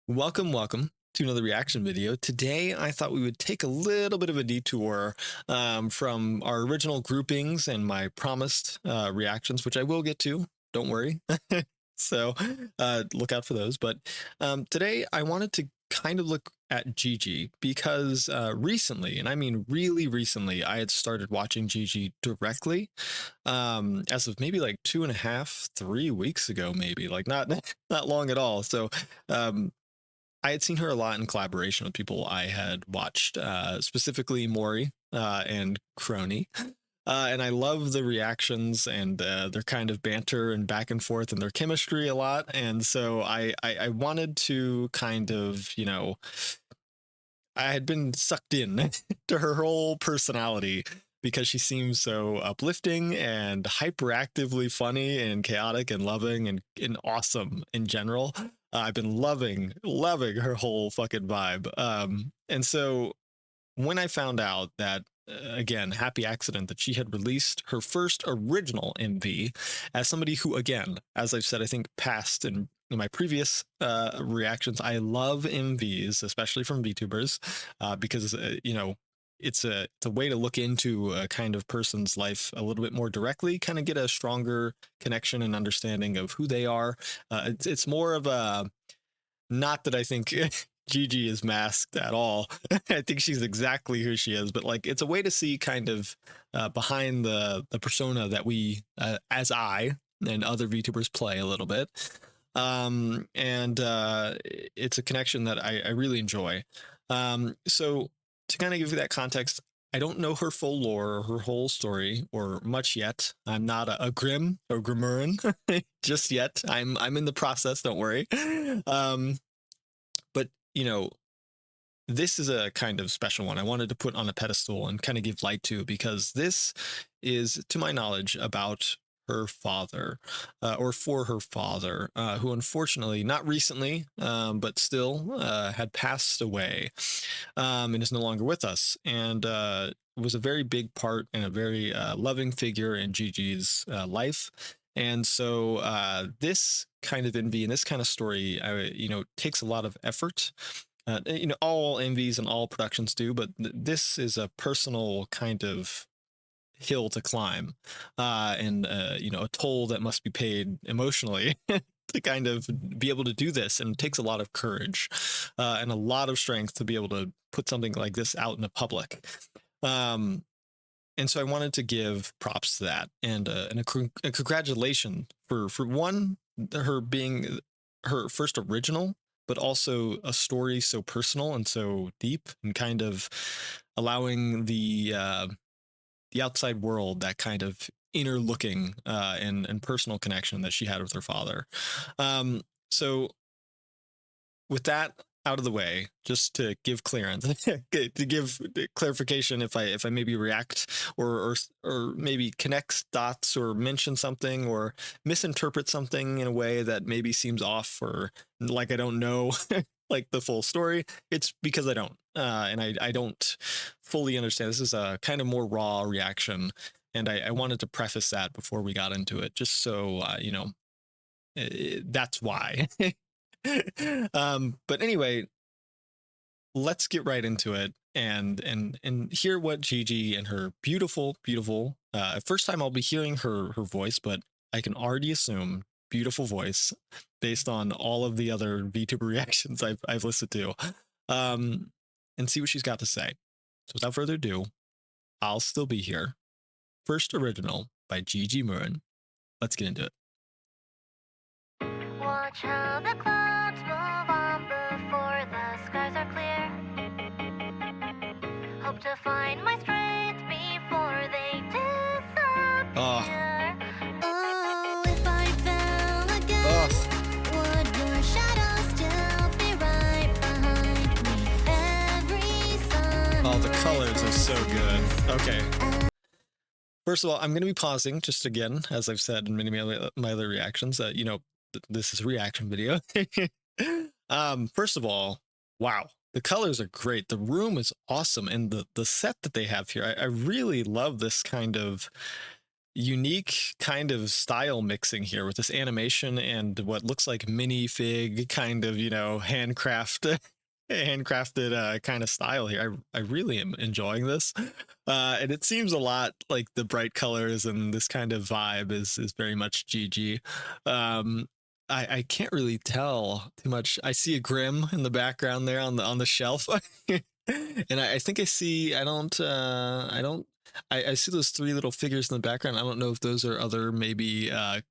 Welcome to another reaction video. Today, I thought we would take a little bit of a detour from our original groupings and my promised reactions, which I will get to. Don't worry. So look out for those. But today, I wanted to kind of look at Gigi because recently, and I mean really recently, I had started watching Gigi directly as of maybe like 2.5, 3 weeks ago, maybe like not not long at all. So um, I had seen her a lot in collaboration with people I had watched, specifically Maury and Crony. And I love the reactions and their kind of banter and back and forth and their chemistry a lot. And so I wanted to kind of, I had been sucked in to her whole personality because she seems so uplifting and hyperactively funny and chaotic and loving and awesome in general. I've been loving her whole fucking vibe. And so when I found out that, again, happy accident that she had released her first original MV, as somebody who, again, as I've said, I think past in my previous reactions, I love MVs, especially from VTubers, because it's a way to look into a kind of person's life a little bit more directly, kind of get a stronger connection and understanding of who they are. It's more of a, not that I think Gigi is masked at all. I think she's exactly who she is, but like it's a way to see kind of behind the persona that we, as I and other VTubers, play a little bit. And it's a connection that I really enjoy. So to kind of give you that context, I don't know her full lore or her whole story or much yet. I'm not a Grim or Grimurin just yet. I'm in the process. Don't worry. But this is a kind of special one I wanted to put on a pedestal and kind of give light to, because this is, to my knowledge, about her father, or for her father, who unfortunately, not recently, but still had passed away, and is no longer with us. And was a very big part and a very loving figure in Gigi's life. And so this kind of envy and this kind of story, takes a lot of effort. All MVs and all productions do, but this is a personal kind of hill to climb, and a toll that must be paid emotionally to kind of be able to do this. And it takes a lot of courage and a lot of strength to be able to put something like this out in the public. And so I wanted to give props to that, and a congratulations for one, her being her first original, but also a story so personal and so deep, and kind of allowing the outside world that kind of inner looking and personal connection that she had with her father. So with that out of the way, just to give clearance, to give clarification, if I maybe react or maybe connect dots or mention something or misinterpret something in a way that maybe seems off, or like I don't know like the full story, it's because I don't, and I don't fully understand. This is a kind of more raw reaction, and I wanted to preface that before we got into it, just so that's why. But anyway, let's get right into it and hear what Gigi and her beautiful first time I'll be hearing her voice, but I can already assume beautiful voice based on all of the other VTuber reactions I've listened to, um and see what she's got to say. So without further ado, I'll Still Be Here, first original by Gigi Murin. Let's get into it. Watch how the clouds move on before the skies are clear. Hope to find my strength before they disappear. Oh, if I fell again, would your shadow still be right behind me? Every sun. Oh, the colors are so good. Okay. First of all, I'm going to be pausing just again, as I've said in many of my other reactions, that, this is a reaction video. First of all, wow, the colors are great. The room is awesome. And the set that they have here, I really love this kind of unique kind of style mixing here with this animation and what looks like minifig kind of, handcrafted kind of style here. I really am enjoying this. And it seems a lot like the bright colors and this kind of vibe is very much Gigi. I can't really tell too much. I see a Grim in the background there on the shelf. And I think I see those three little figures in the background. I don't know if those are other maybe I'm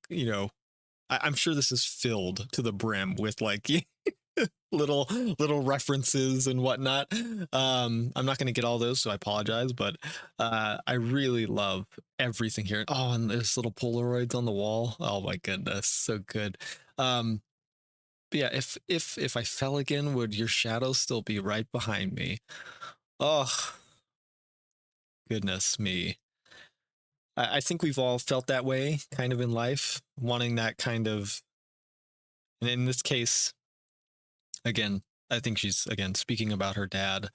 sure this is filled to the brim with like little references and whatnot. I'm not going to get all those, so I apologize, but I really love everything here. Oh, and there's little Polaroids on the wall. Oh my goodness, so good. But yeah, if I fell again, would your shadow still be right behind me? Oh, goodness me. I think we've all felt that way kind of in life, wanting that kind of, and in this case, again, I think she's again speaking about her dad,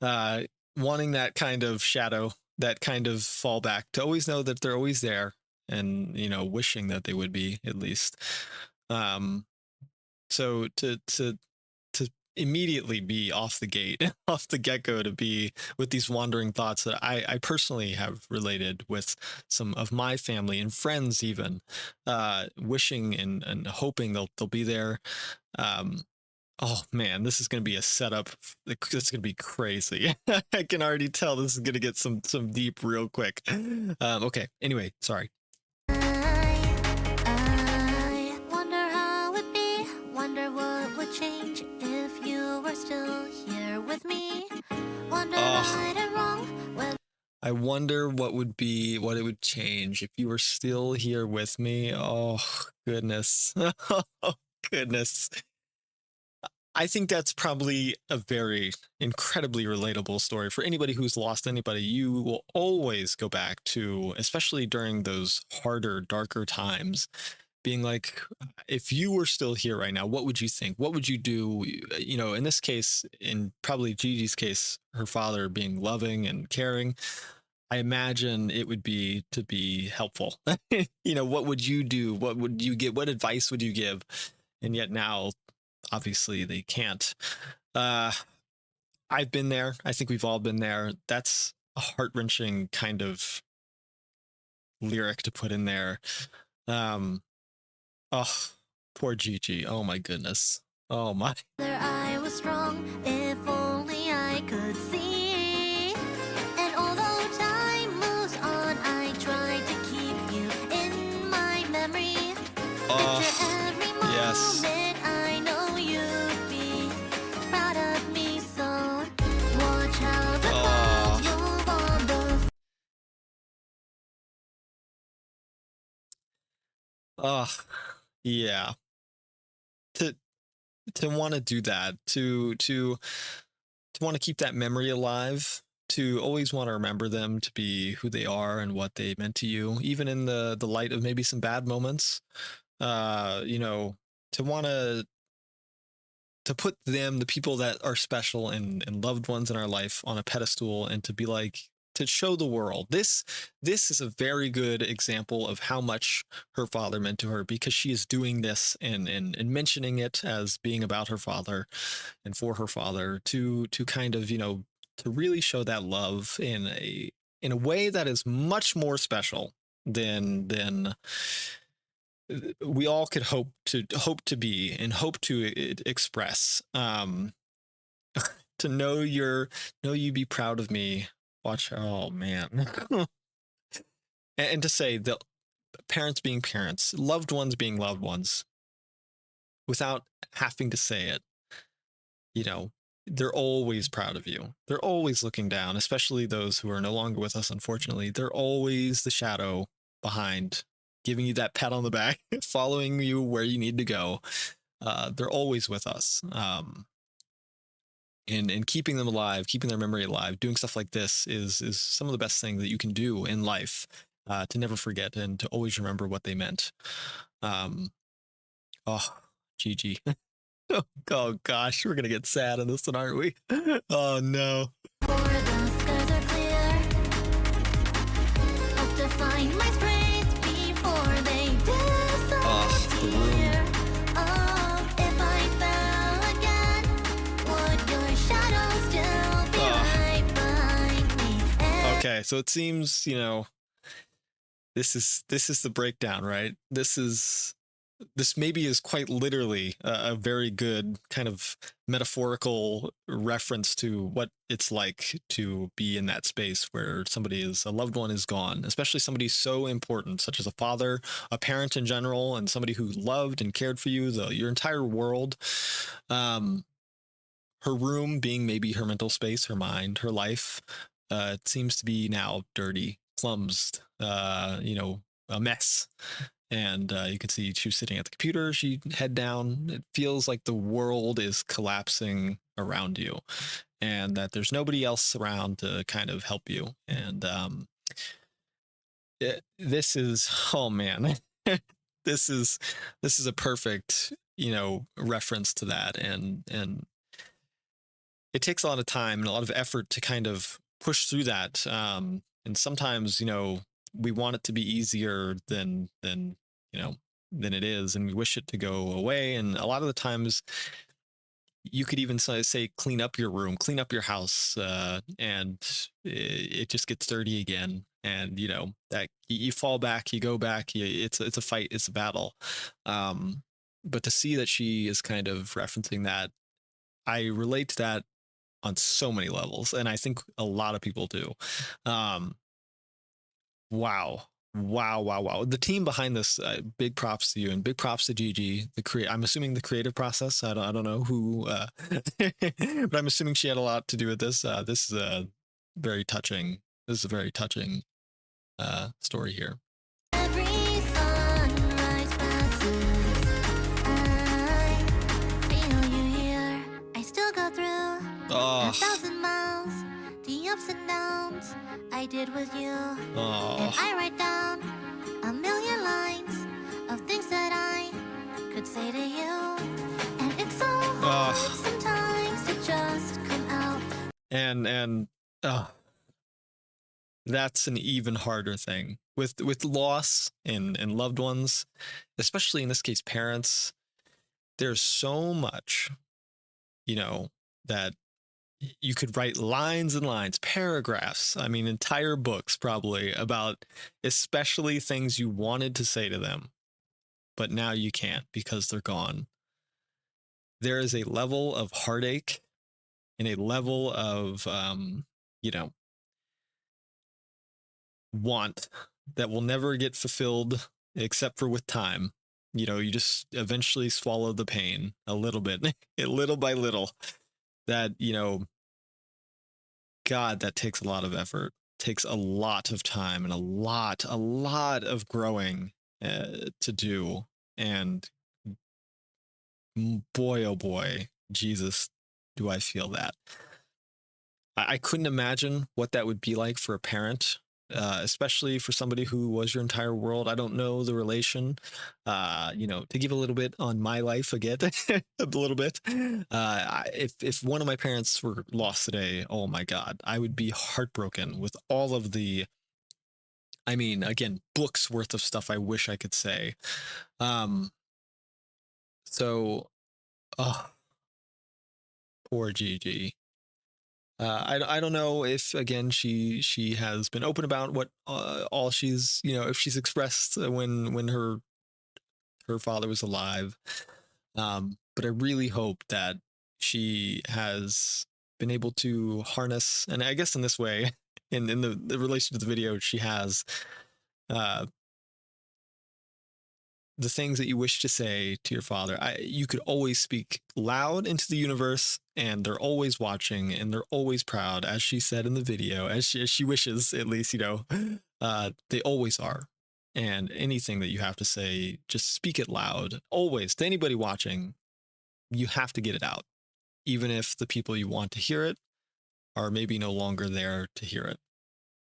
uh, wanting that kind of shadow, that kind of fallback to always know that they're always there and, wishing that they would be at least. Um, so to immediately be off the gate, off the get-go, to be with these wandering thoughts that I personally have related with some of my family and friends even, wishing and hoping they'll be there. um oh man, this is going to be a setup. It's going to be crazy. I can already tell this is going to get some deep real quick. Okay, anyway, sorry. I wonder how it'd be, wonder what would change if you were still here with me. Wonder Oh, right and wrong, whether I wonder what it would change if you were still here with me. Oh, goodness. Oh, goodness. I think that's probably a very incredibly relatable story for anybody who's lost anybody. You will always go back to, especially during those harder, darker times, being like, if you were still here right now, what would you think? What would you do? In this case, in probably Gigi's case, her father being loving and caring, I imagine it would be to be helpful. What would you do? What would you give? What advice would you give? And yet now, obviously, they can't. Uh, I've been there. I think we've all been there. That's a heart wrenching kind of lyric to put in there. Um, oh, poor Gigi. Oh my goodness. Oh my. I was strong, if only I could see. And although time moves on, I try to keep you in my memory. Oh, Picture every yes. moment, I know you'd be proud of me, so watch how the Oh, clouds move on the oh, yeah. To want to do that, to want to keep that memory alive, to always want to remember them to be who they are and what they meant to you, even in the light of maybe some bad moments. To want to put them, the people that are special and loved ones in our life, on a pedestal, and to be like, to show the world this is a very good example of how much her father meant to her, because she is doing this and mentioning it as being about her father and for her father, to kind of, to really show that love in a way that is much more special than we all could hope to be and hope to express. To know you be proud of me. Watch. Oh man. And to say that parents being parents, loved ones being loved ones, without having to say it, you know they're always proud of you. They're always looking down, especially those who are no longer with us, unfortunately. They're always the shadow behind, giving you that pat on the back, following you where you need to go. They're always with us. And keeping them alive, keeping their memory alive, doing stuff like this is some of the best thing that you can do in life, to never forget and to always remember what they meant. Um, oh, Gigi. Oh gosh, we're gonna get sad on this one, aren't we? Oh no. for the skies are clear. Hope to find my spring. Okay, so it seems, this is the breakdown, right? This maybe is quite literally a very good kind of metaphorical reference to what it's like to be in that space where somebody is a loved one is gone, especially somebody so important, such as a father, a parent in general, and somebody who loved and cared for you, your entire world. Um, Her room being maybe her mental space, her mind, her life, it seems to be now dirty, clumsed, a mess. And you can see she was sitting at the computer, she head down. It feels like the world is collapsing around you and that there's nobody else around to kind of help you. And this is, oh man, this is this is a perfect, reference to that. And it takes a lot of time and a lot of effort to kind of push through that. And sometimes, we want it to be easier you know, than it is, and we wish it to go away. And a lot of the times, you could even say clean up your room, clean up your house, and it just gets dirty again. And that you fall back, you go back. It's a fight, it's a battle. Um, but to see that she is kind of referencing that, I relate to that on so many levels, and I think a lot of people do. Um, wow, wow, wow, wow! The team behind this, big props to you, and big props to Gigi. I'm assuming the creative process. I don't know who, but I'm assuming she had a lot to do with this. This is a very touching. This is a very touching story here. Every sunrise passes, I feel you here. I still go through Oh, 1,000 miles, the ups and downs I did with you. And oh, I write down a million lines of things that I could say to you. And it's so hard oh, sometimes to just come out. and oh, that's an even harder thing with loss and loved ones, especially in this case parents. There's so much, you know that you could write lines and lines, paragraphs, I mean entire books probably, about especially things you wanted to say to them, but now you can't because they're gone. There is a level of heartache and a level of you know want that will never get fulfilled except for with time. You just eventually swallow the pain a little bit, little by little. That, God, that takes a lot of effort, takes a lot of time and a lot of growing to do. And boy, oh boy, Jesus, do I feel that. I couldn't imagine what that would be like for a parent, especially for somebody who was your entire world. I don't know the relation. To give a little bit on my life again, a little bit. If one of my parents were lost today, oh my God, I would be heartbroken with all of the. I mean, again, books worth of stuff I wish I could say. Um, so, oh, poor Gigi. I don't know if again she has been open about what all she's, if she's expressed when her father was alive. But I really hope that she has been able to harness, and I guess in this way, in the relation to the video, she has uh, the things that you wish to say to your father. You could always speak loud into the universe, and they're always watching, and they're always proud, as she said in the video, as she wishes, at least, they always are. And anything that you have to say, just speak it loud, always, to anybody watching. You have to get it out, even if the people you want to hear it are maybe no longer there to hear it,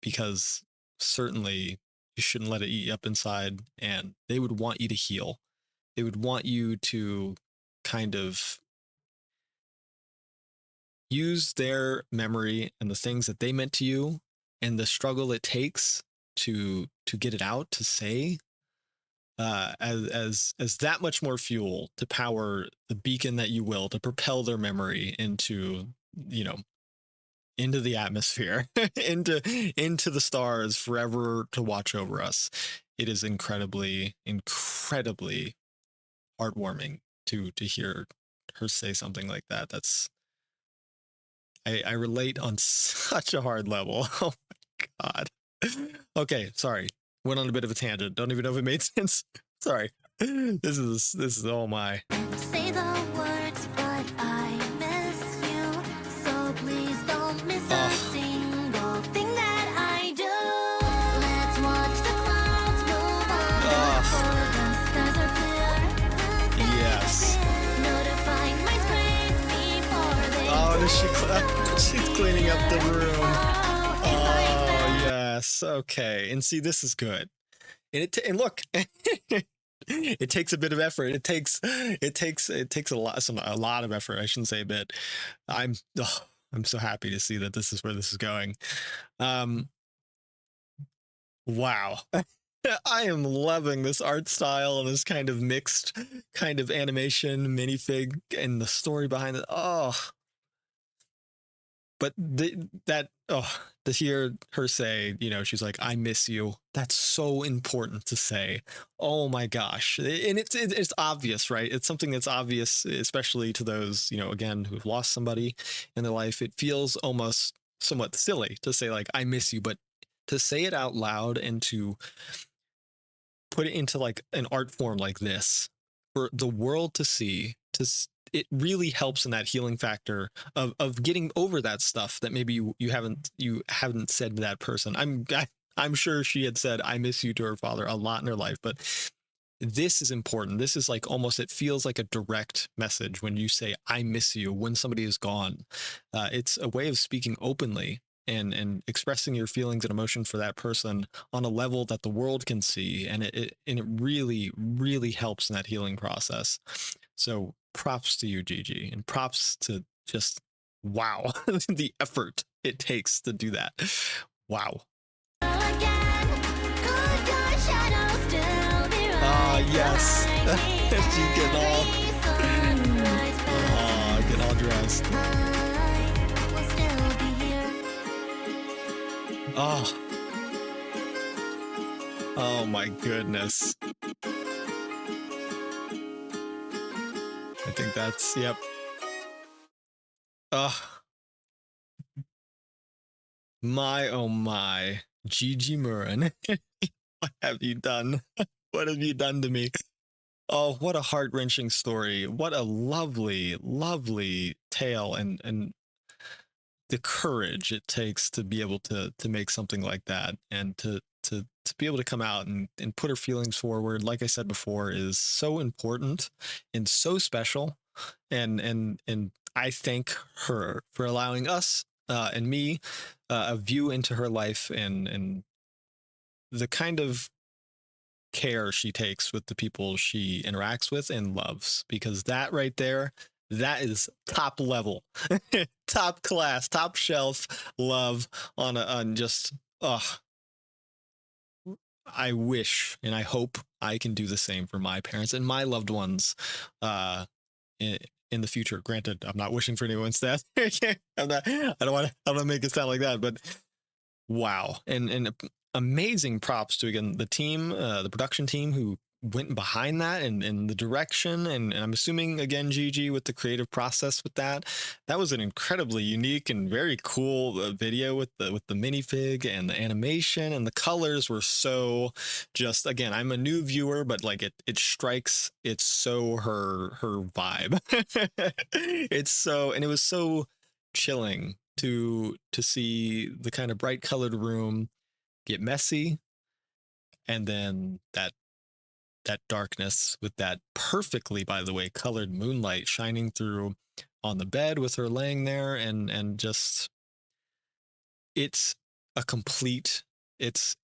because certainly you shouldn't let it eat you up inside, and they would want you to heal. They would want you to kind of use their memory and the things that they meant to you and the struggle it takes to get it out, to say, as that much more fuel to power the beacon that you will, to propel their memory you know into the atmosphere, into the stars forever to watch over us. It is incredibly heartwarming to hear her say something like that. I relate on such a hard level. Oh my god. Okay, sorry. Went on a bit of a tangent. Don't even know if it made sense. Sorry. This is oh my. Say the words, but I miss you. So please don't miss a Oh, single thing that I do. Let's watch the clouds move on oh, before the skies are clear. The skies yes. are clear. Notifying my screens before they Oh, does she she's cleaning up the room. oh, if I Oh, yes. Okay. And see, this is good. And look, it takes a bit of effort. It takes a lot of effort. I shouldn't say a bit. I'm oh, I'm so happy to see that this is where this is going. Um, wow. I am loving this art style and this kind of mixed kind of animation minifig and the story behind it. Oh, but to hear her say, she's like, I miss you. That's so important to say. Oh my gosh. And it's obvious, right? It's something that's obvious, especially to those, again, who've lost somebody in their life. It feels almost somewhat silly to say, like, I miss you, but to say it out loud and to put it into like an art form like this for the world to see, it really helps in that healing factor of getting over that stuff that maybe you haven't said to that person. I'm sure she had said I miss you to her father a lot in her life, but this is important. This is like almost, it feels like a direct message when you say I miss you when somebody is gone. It's a way of speaking openly and expressing your feelings and emotion for that person on a level that the world can see, and it really helps in that healing process. So props to you, Gigi, and props to just wow, the effort it takes to do that. Wow. again, could your shadow still be Ah, right yes. behind me? She's Sunrise getting all dressed. I will still be here. Oh, oh my goodness. I think that's, yep. Oh, my, oh my. Gigi Murin. What have you done? What have you done to me? Oh, what a heart-wrenching story. What a lovely tale, and the courage it takes to be able to make something like that, and to be able to come out and put her feelings forward, like I said before, is so important and so special. And I thank her for allowing us, and me, a view into her life, and the kind of care she takes with the people she interacts with and loves, because that right there, that is top level, top class, top shelf love on just I wish and I hope I can do the same for my parents and my loved ones, uh in, in the future. Granted, I'm not wishing for anyone's death. I don't want to make it sound like that, but wow. And amazing props to, again, the team, the production team who went behind that, and the direction, and I'm assuming, again, Gigi, with the creative process with that was an incredibly unique and very cool video with the minifig and the animation, and the colors were so, just, again, I'm a new viewer, but like it strikes, it's so her vibe. It's so, and it was so chilling to see the kind of bright colored room get messy, and then that darkness with that perfectly, by the way, colored moonlight shining through on the bed with her laying there, and just, it's a complete, it's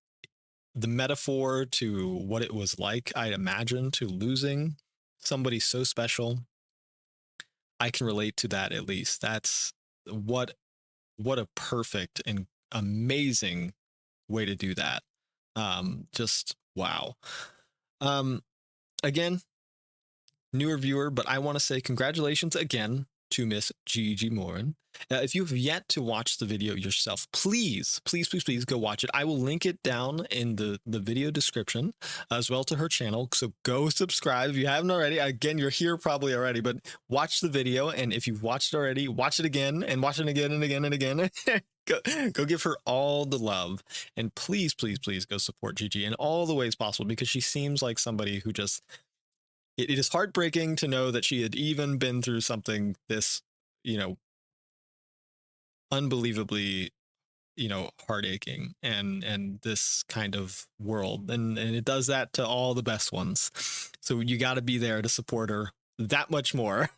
the metaphor to what it was like, I imagine, to losing somebody so special. I can relate to that, at least. That's what what a perfect and amazing way to do that. Just wow. Um, Again, newer viewer, but I want to say congratulations again to Miss Gigi Murin. If you have yet to watch the video yourself, please, please, please, please go watch it. I will link it down in the video description as well to her channel. So go subscribe if you haven't already. Again, you're here probably already, but watch the video. And if you've watched it already, watch it again and watch it again and again and again. Go give her all the love. And please, please, please go support Gigi in all the ways possible, because she seems like somebody who just, it is heartbreaking to know that she had even been through something this, you know, unbelievably, you know, heartaching, and this kind of world, and it does that to all the best ones. So you got to be there to support her that much more.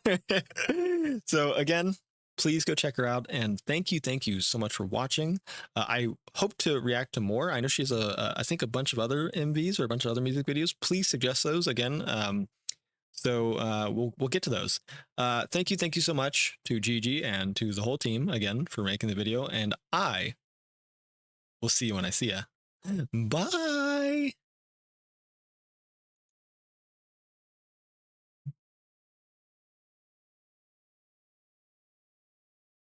So again, please go check her out, and thank you so much for watching. I hope to react to more. I know she's I think a bunch of other MVs or a bunch of other music videos. Please suggest those again. So we'll get to those. Thank you so much to Gigi and to the whole team again for making the video, and I will see you when I see ya. Bye.